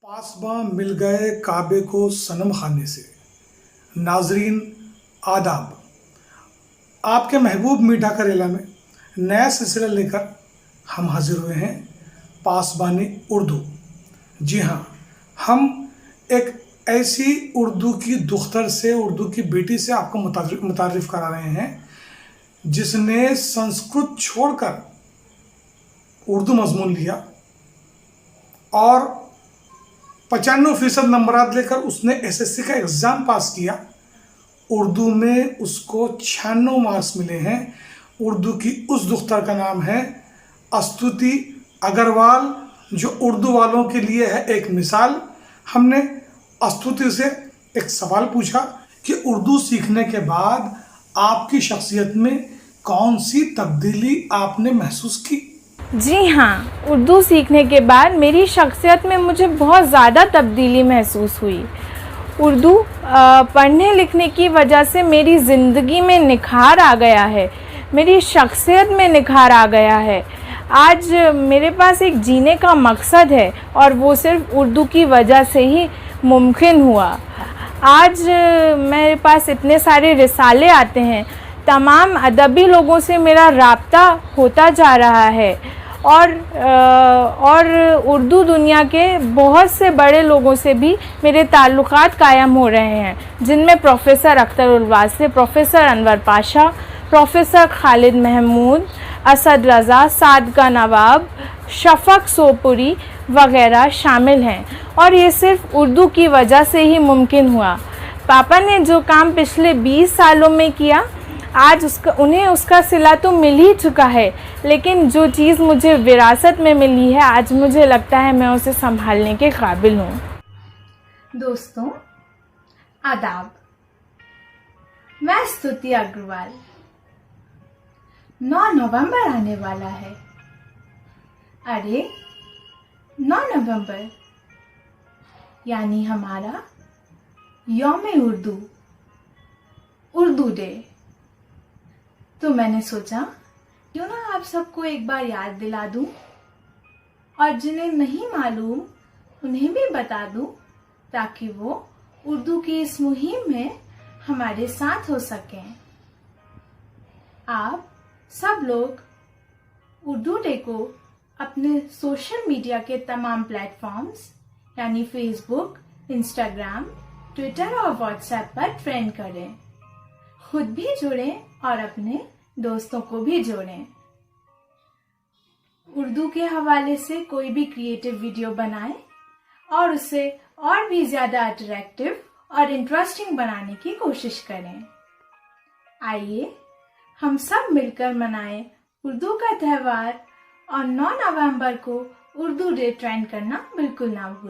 पासबां मिल गए काबे को सनम खाने से। नाजरीन आदाब, आपके महबूब मीठा करेला में नया सिलसिला लेकर हम हाजिर हुए हैं। पासबानी उर्दू। जी हाँ, हम एक ऐसी उर्दू की दुख्तर से, उर्दू की बेटी से आपको मुतारिफ करा रहे हैं जिसने संस्कृत छोड़कर उर्दू मजमून लिया और 95% नंबरात लेकर उसने एसएससी का एग्ज़ाम पास किया। उर्दू में उसको 96 मार्क्स मिले हैं। उर्दू की उस दुख्तर का नाम है स्तुति अग्रवाल, जो उर्दू वालों के लिए है एक मिसाल। हमने स्तुति से एक सवाल पूछा कि उर्दू सीखने के बाद आपकी शख्सियत में कौन सी तब्दीली आपने महसूस की। जी हाँ, उर्दू सीखने के बाद मेरी शख्सियत में मुझे बहुत ज़्यादा तब्दीली महसूस हुई। उर्दू पढ़ने लिखने की वजह से मेरी ज़िंदगी में निखार आ गया है, मेरी शख्सियत में निखार आ गया है। आज मेरे पास एक जीने का मकसद है और वो सिर्फ उर्दू की वजह से ही मुमकिन हुआ। आज मेरे पास इतने सारे रिसाले आते हैं, तमाम अदबी लोगों से मेरा राब्ता होता जा रहा है और उर्दू दुनिया के बहुत से बड़े लोगों से भी मेरे ताल्लुकात कायम हो रहे हैं, जिनमें प्रोफेसर अख्तर उल वासी, प्रोफेसर अनवर पाशा, प्रोफेसर खालिद महमूद, असद रज़ा, सादका नवाब, शफ़क सोपुरी वग़ैरह शामिल हैं। और ये सिर्फ उर्दू की वजह से ही मुमकिन हुआ। पापा ने जो काम पिछले 20 सालों में किया, आज उन्हें उसका सिला तो मिल ही चुका है, लेकिन जो चीज़ मुझे विरासत में मिली है, आज मुझे लगता है मैं उसे संभालने के काबिल हूँ। दोस्तों आदाब, मैं स्तुति अग्रवाल। 9 नवंबर आने वाला है। अरे 9 नवंबर यानी हमारा यौम उर्दू डे। तो मैंने सोचा क्यों ना आप सबको एक बार याद दिला दूं और जिन्हें नहीं मालूम उन्हें भी बता दूं, ताकि वो उर्दू की इस मुहिम में हमारे साथ हो सकें। आप सब लोग उर्दू डे को अपने सोशल मीडिया के तमाम प्लेटफॉर्म्स यानी फेसबुक, इंस्टाग्राम, ट्विटर और व्हाट्सएप पर ट्रेंड करें। खुद भी जुड़ें और अपने दोस्तों को भी जोड़ें। उर्दू के हवाले से कोई भी क्रिएटिव वीडियो बनाएं और उसे और भी ज्यादा अट्रैक्टिव और इंटरेस्टिंग बनाने की कोशिश करें। आइए हम सब मिलकर मनाएं उर्दू का त्यौहार और 9 नवंबर को उर्दू डे ट्रेंड करना बिल्कुल ना भूलें।